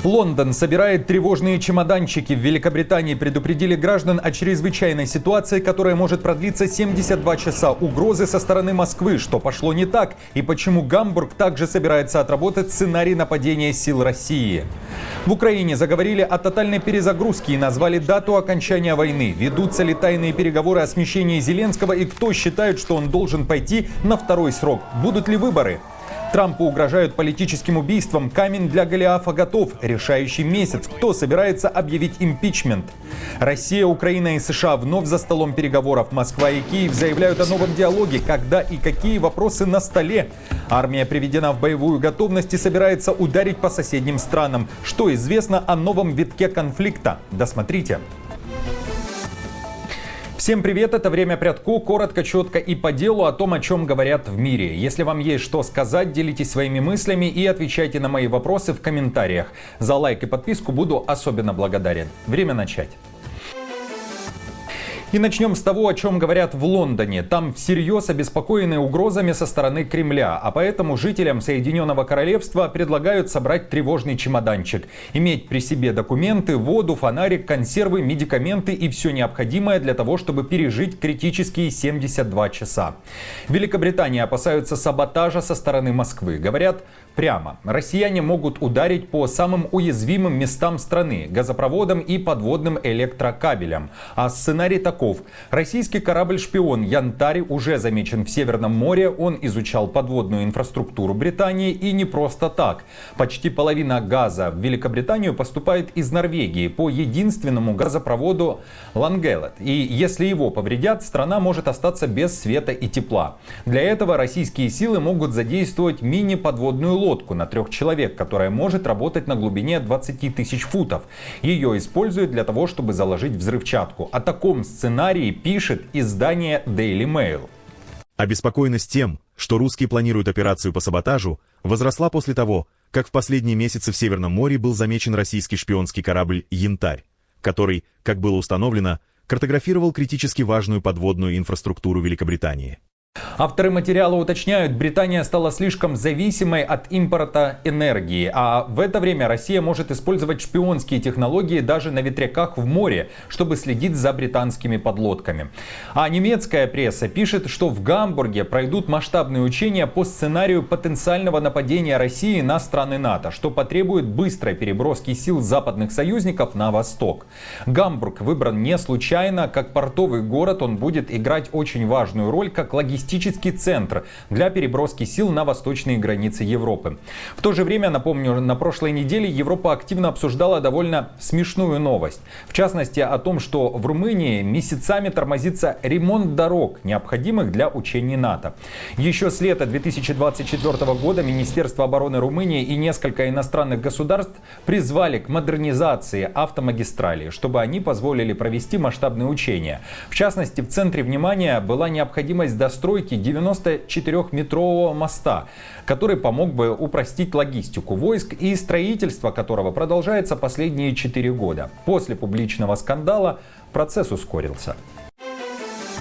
Лондон собирает тревожные чемоданчики. В Великобритании предупредили граждан о чрезвычайной ситуации, которая может продлиться 72 часа. Угрозы со стороны Москвы. Что пошло не так? И почему Гамбург также собирается отработать сценарий нападения сил России? В Украине заговорили о тотальной перезагрузке и назвали дату окончания войны. Ведутся ли тайные переговоры о смещении Зеленского и кто считает, что он должен пойти на второй срок? Будут ли выборы? Трампу угрожают политическим убийством. Камень для Голиафа готов. Решающий месяц. Кто собирается объявить импичмент? Россия, Украина и США вновь за столом переговоров. Москва и Киев заявляют о новом диалоге. Когда и какие вопросы на столе? Армия приведена в боевую готовность и собирается ударить по соседним странам. Что известно о новом витке конфликта? Досмотрите. Всем привет, это «Время Прядку». Коротко, четко и по делу о том, о чем говорят в мире. Если вам есть что сказать, делитесь своими мыслями и отвечайте на мои вопросы в комментариях. За лайк и подписку буду особенно благодарен. Время начать. И начнем с того, о чем говорят в Лондоне. Там всерьез обеспокоены угрозами со стороны Кремля, а поэтому жителям Соединенного Королевства предлагают собрать тревожный чемоданчик. Иметь при себе документы, воду, фонарик, консервы, медикаменты и все необходимое для того, чтобы пережить критические 72 часа. В Великобритании опасаются саботажа со стороны Москвы. Говорят прямо, россияне могут ударить по самым уязвимым местам страны – газопроводам и подводным электрокабелям. А сценарий такой. Российский корабль-шпион «Янтарь» уже замечен в Северном море. Он изучал подводную инфраструктуру Британии и не просто так. Почти половина газа в Великобританию поступает из Норвегии по единственному газопроводу Лангелет. И если его повредят, страна может остаться без света и тепла. Для этого российские силы могут задействовать мини-подводную лодку на 3 человек, которая может работать на глубине 20 тысяч футов. Ее используют для того, чтобы заложить взрывчатку. О таком сценарии пишет издание Daily Mail. Обеспокоенность тем, что русские планируют операцию по саботажу, возросла после того, как в последние месяцы в Северном море был замечен российский шпионский корабль «Янтарь», который, как было установлено, картографировал критически важную подводную инфраструктуру Великобритании. Авторы материала уточняют, Британия стала слишком зависимой от импорта энергии, а в это время Россия может использовать шпионские технологии даже на ветряках в море, чтобы следить за британскими подлодками. А немецкая пресса пишет, что в Гамбурге пройдут масштабные учения по сценарию потенциального нападения России на страны НАТО, что потребует быстрой переброски сил западных союзников на восток. Гамбург выбран не случайно, как портовый город он будет играть очень важную роль как логистический центр для переброски сил на восточные границы Европы. В то же время, напомню, на прошлой неделе Европа активно обсуждала довольно смешную новость. В частности, о том, что в Румынии месяцами тормозится ремонт дорог, необходимых для учений НАТО. Еще с лета 2024 года Министерство обороны Румынии и несколько иностранных государств призвали к модернизации автомагистралей, чтобы они позволили провести масштабные учения. В частности, в центре внимания была необходимость достройки 94-метрового моста, который помог бы упростить логистику войск и строительство которого продолжается последние 4 года. После публичного скандала процесс ускорился.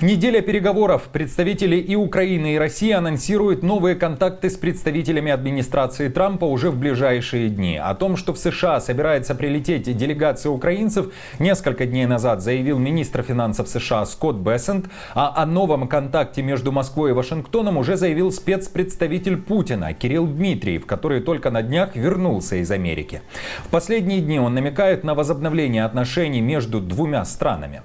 Неделя переговоров. Представители и Украины, и России анонсируют новые контакты с представителями администрации Трампа уже в ближайшие дни. О том, что в США собирается прилететь делегация украинцев, несколько дней назад заявил министр финансов США Скотт Бессент, а о новом контакте между Москвой и Вашингтоном уже заявил спецпредставитель Путина Кирилл Дмитриев, который только на днях вернулся из Америки. В последние дни он намекает на возобновление отношений между двумя странами.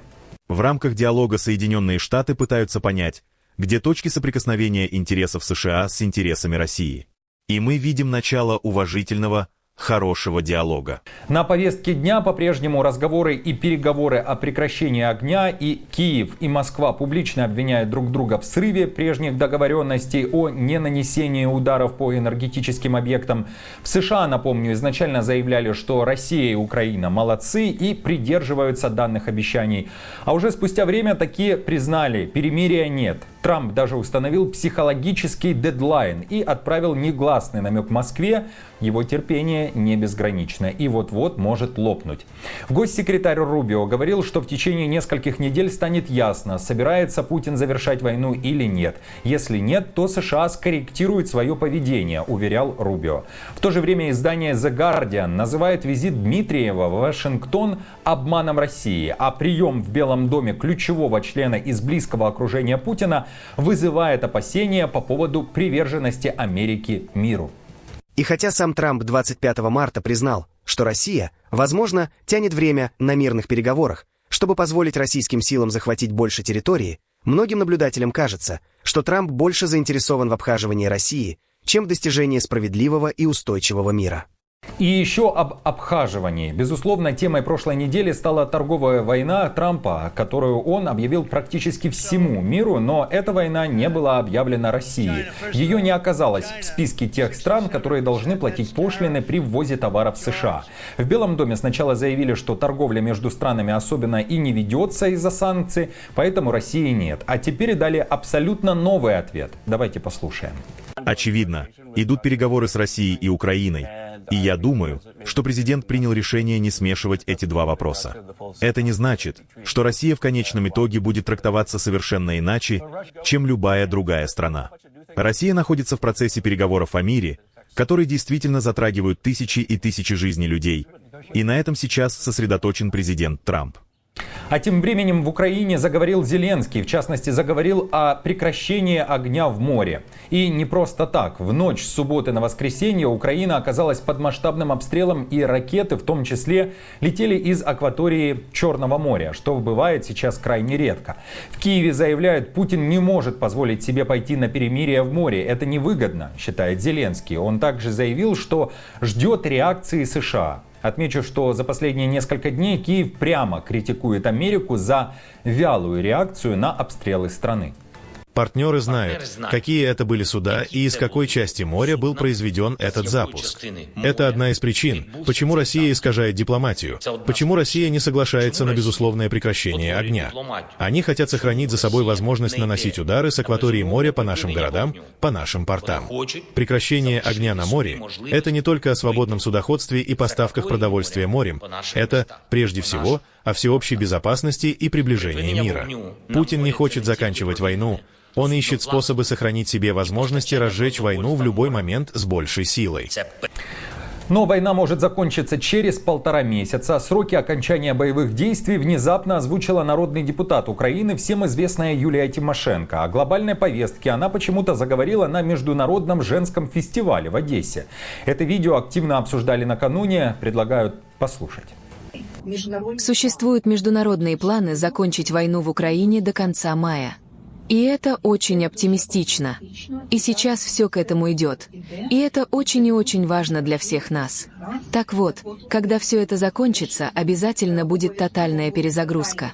В рамках диалога Соединенные Штаты пытаются понять, где точки соприкосновения интересов США с интересами России. И мы видим начало уважительного, хорошего диалога. На повестке дня по-прежнему разговоры и переговоры о прекращении огня, и Киев и Москва публично обвиняют друг друга в срыве прежних договоренностей о ненанесении ударов по энергетическим объектам. В США, напомню, изначально заявляли, что Россия и Украина молодцы и придерживаются данных обещаний. А уже спустя время такие признали, перемирия нет. Трамп даже установил психологический дедлайн и отправил негласный намек Москве. Его терпение не безгранично и вот-вот может лопнуть. Госсекретарь Рубио говорил, что в течение нескольких недель станет ясно, собирается Путин завершать войну или нет. Если нет, то США скорректируют свое поведение, уверял Рубио. В то же время издание The Guardian называет визит Дмитриева в Вашингтон обманом России, а прием в Белом доме ключевого члена из близкого окружения Путина вызывает опасения по поводу приверженности Америки миру. И хотя сам Трамп 25 марта признал, что Россия, возможно, тянет время на мирных переговорах, чтобы позволить российским силам захватить больше территории, многим наблюдателям кажется, что Трамп больше заинтересован в обхаживании России, чем в достижении справедливого и устойчивого мира. И еще об обхаживании. Безусловно, темой прошлой недели стала торговая война Трампа, которую он объявил практически всему миру, но эта война не была объявлена Россией. Ее не оказалось в списке тех стран, которые должны платить пошлины при ввозе товаров в США. В Белом доме сначала заявили, что торговля между странами особенно и не ведется из-за санкций, поэтому России нет. А теперь дали абсолютно новый ответ. Давайте послушаем. Очевидно, идут переговоры с Россией и Украиной. И я думаю, что президент принял решение не смешивать эти два вопроса. Это не значит, что Россия в конечном итоге будет трактоваться совершенно иначе, чем любая другая страна. Россия находится в процессе переговоров о мире, которые действительно затрагивают тысячи и тысячи жизней людей. И на этом сейчас сосредоточен президент Трамп. А тем временем в Украине заговорил Зеленский, в частности, заговорил о прекращении огня в море. И не просто так. В ночь с субботы на воскресенье Украина оказалась под масштабным обстрелом, и ракеты, в том числе, летели из акватории Черного моря, что бывает сейчас крайне редко. В Киеве заявляют, Путин не может позволить себе пойти на перемирие в море. Это невыгодно, считает Зеленский. Он также заявил, что ждет реакции США. Отмечу, что за последние несколько дней Киев прямо критикует Америку за вялую реакцию на обстрелы страны. Партнеры знают, какие это были суда и из какой части моря был произведен этот запуск. Это одна из причин, почему Россия искажает дипломатию, почему Россия не соглашается на безусловное прекращение огня. Они хотят сохранить за собой возможность наносить удары с акватории моря по нашим городам, по нашим портам. Прекращение огня на море — это не только о свободном судоходстве и поставках продовольствия морем, это, прежде всего, о всеобщей безопасности и приближении мира. Путин не хочет заканчивать войну. Он ищет способы сохранить себе возможности разжечь войну в любой момент с большей силой. Но война может закончиться через 1,5 месяца. Сроки окончания боевых действий внезапно озвучила народный депутат Украины, всем известная Юлия Тимошенко. О глобальной повестке она почему-то заговорила на Международном женском фестивале в Одессе. Это видео активно обсуждали накануне. Предлагаю послушать. Существуют международные планы закончить войну в Украине до конца мая. И это очень оптимистично. И сейчас все к этому идет. И это очень и очень важно для всех нас. Так вот, когда все это закончится, обязательно будет тотальная перезагрузка.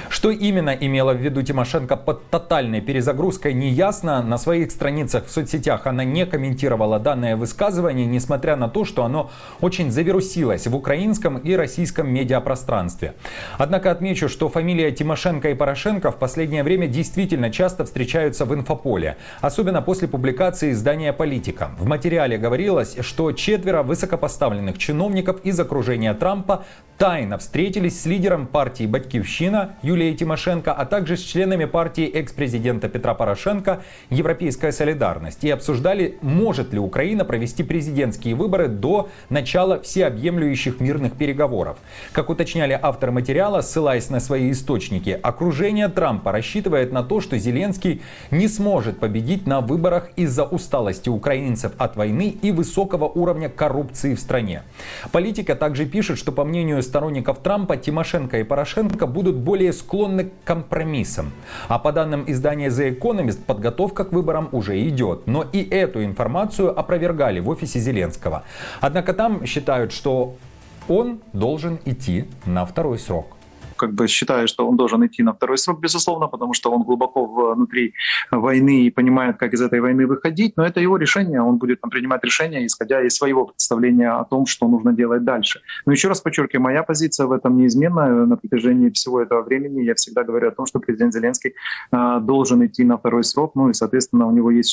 Что именно имела в виду Тимошенко под тотальной перезагрузкой, неясно. На своих страницах в соцсетях она не комментировала данное высказывание, несмотря на то, что оно очень завирусилось в украинском и российском медиапространстве. Однако отмечу, что фамилия Тимошенко и Порошенко в последнее время действительно часто встречаются в инфополе, особенно после публикации издания «Политика». В материале говорилось, что 4 высокопоставленных чиновников из окружения Трампа тайно встретились с лидером партии «Батькивщина» Юлией Тимошенко, а также с членами партии экс-президента Петра Порошенко «Европейская солидарность» и обсуждали, может ли Украина провести президентские выборы до начала всеобъемлющих мирных переговоров. Как уточняли авторы материала, ссылаясь на свои источники, окружение Трампа рассчитывает на то, что Зеленский не сможет победить на выборах из-за усталости украинцев от войны и высокого уровня коррупции в стране. «Политика» также пишет, что по мнению сторонников Трампа, Тимошенко и Порошенко будут более склонны к компромиссам. А по данным издания The Economist, подготовка к выборам уже идет. Но и эту информацию опровергали в офисе Зеленского. Однако там считают, что он должен идти на второй срок. считает, что он должен идти на второй срок, безусловно, потому что он глубоко внутри войны и понимает, как из этой войны выходить. Но это его решение, он будет принимать решения, исходя из своего представления о том, что нужно делать дальше. Но еще раз подчеркиваю, моя позиция в этом неизменна. На протяжении всего этого времени я всегда говорю о том, что президент Зеленский должен идти на второй срок, и, соответственно, у него есть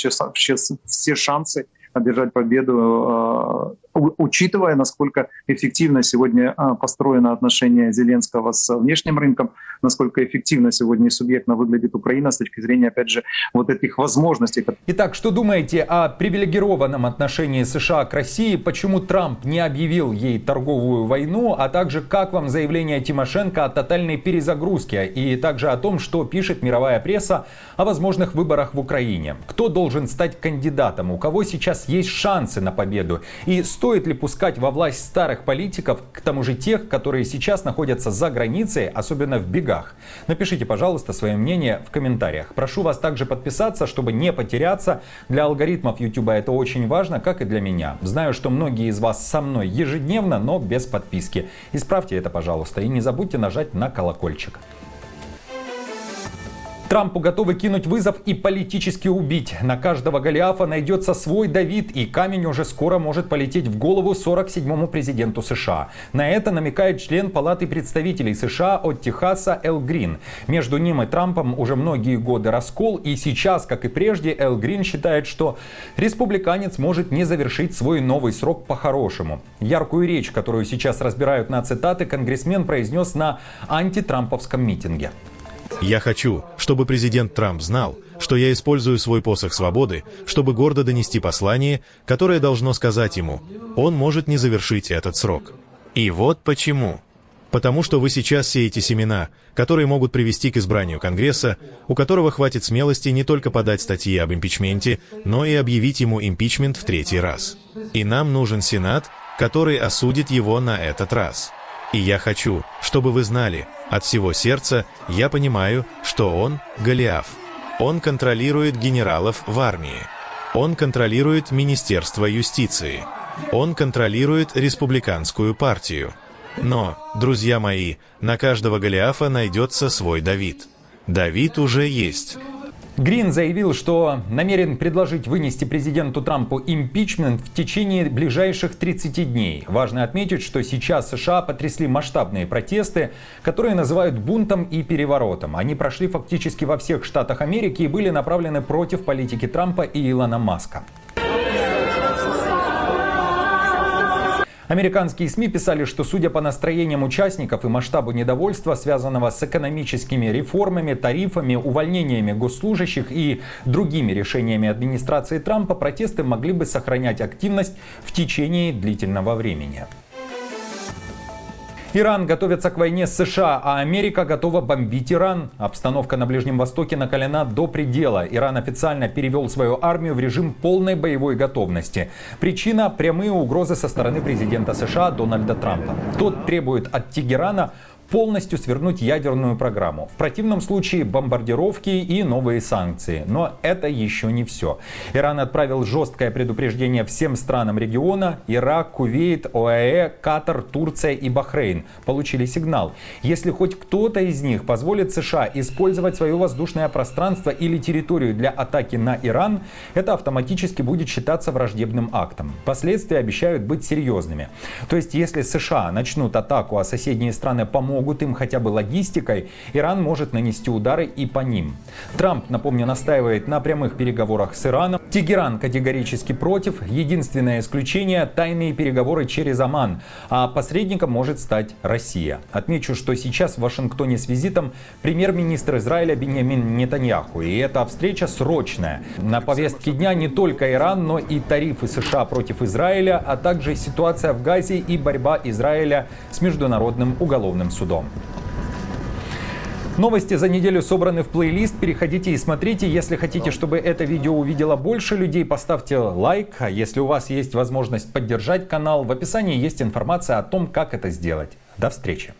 все шансы одержать победу, учитывая, насколько эффективно сегодня построено отношение Зеленского с внешним рынком, насколько эффективно сегодня и субъектно выглядит Украина с точки зрения, опять же, вот этих возможностей. Итак, что думаете о привилегированном отношении США к России? Почему Трамп не объявил ей торговую войну? А также, как вам заявление Тимошенко о тотальной перезагрузке? И также о том, что пишет мировая пресса о возможных выборах в Украине. Кто должен стать кандидатом? У кого сейчас есть шансы на победу? И стоит ли пускать во власть старых политиков, к тому же тех, которые сейчас находятся за границей, особенно в бегах? Напишите, пожалуйста, свое мнение в комментариях. Прошу вас также подписаться, чтобы не потеряться. Для алгоритмов YouTube это очень важно, как и для меня. Знаю, что многие из вас со мной ежедневно, но без подписки. Исправьте это, пожалуйста, и не забудьте нажать на колокольчик. Трампу готовы кинуть вызов и политически убить. На каждого Голиафа найдется свой Давид, и камень уже скоро может полететь в голову 47-му президенту США. На это намекает член Палаты представителей США от Техаса Эл Грин. Между ним и Трампом уже многие годы раскол, и сейчас, как и прежде, Эл Грин считает, что республиканец может не завершить свой новый срок по-хорошему. Яркую речь, которую сейчас разбирают на цитаты, конгрессмен произнес на антитрамповском митинге. Я хочу, чтобы президент Трамп знал, что я использую свой посох свободы, чтобы гордо донести послание, которое должно сказать ему: он может не завершить этот срок. И вот почему. Потому что вы сейчас сеете семена, которые могут привести к избранию Конгресса, у которого хватит смелости не только подать статьи об импичменте, но и объявить ему импичмент в 3-й раз. И нам нужен Сенат, который осудит его на этот раз. И я хочу, чтобы вы знали, от всего сердца я понимаю, что он Голиаф. Он контролирует генералов в армии. Он контролирует Министерство юстиции. Он контролирует республиканскую партию. Но, друзья мои, на каждого Голиафа найдется свой Давид. Давид уже есть. Грин заявил, что намерен предложить вынести президенту Трампу импичмент в течение ближайших 30 дней. Важно отметить, что сейчас США потрясли масштабные протесты, которые называют бунтом и переворотом. Они прошли фактически во всех штатах Америки и были направлены против политики Трампа и Илона Маска. Американские СМИ писали, что, судя по настроениям участников и масштабу недовольства, связанного с экономическими реформами, тарифами, увольнениями госслужащих и другими решениями администрации Трампа, протесты могли бы сохранять активность в течение длительного времени. Иран готовится к войне с США, а Америка готова бомбить Иран. Обстановка на Ближнем Востоке накалена до предела. Иран официально перевел свою армию в режим полной боевой готовности. Причина – прямые угрозы со стороны президента США Дональда Трампа. Тот требует от Тегерана полностью свернуть ядерную программу. В противном случае бомбардировки и новые санкции. Но это еще не все. Иран отправил жесткое предупреждение всем странам региона. Ирак, Кувейт, ОАЭ, Катар, Турция и Бахрейн получили сигнал. Если хоть кто-то из них позволит США использовать свое воздушное пространство или территорию для атаки на Иран, это автоматически будет считаться враждебным актом. Последствия обещают быть серьезными. То есть, если США начнут атаку, а соседние страны помогут им хотя бы логистикой, Иран может нанести удары и по ним. Трамп, напомню, настаивает на прямых переговорах с Ираном. Тегеран категорически против. Единственное исключение – тайные переговоры через Оман. А посредником может стать Россия. Отмечу, что сейчас в Вашингтоне с визитом премьер-министр Израиля Биньямин Нетаньяху. И эта встреча срочная. На повестке дня не только Иран, но и тарифы США против Израиля, а также ситуация в Газе и борьба Израиля с Международным уголовным судом. Новости за неделю собраны в плейлист. Переходите и смотрите. Если хотите, чтобы это видео увидело больше людей, поставьте лайк. А если у вас есть возможность поддержать канал, в описании есть информация о том, как это сделать. До встречи.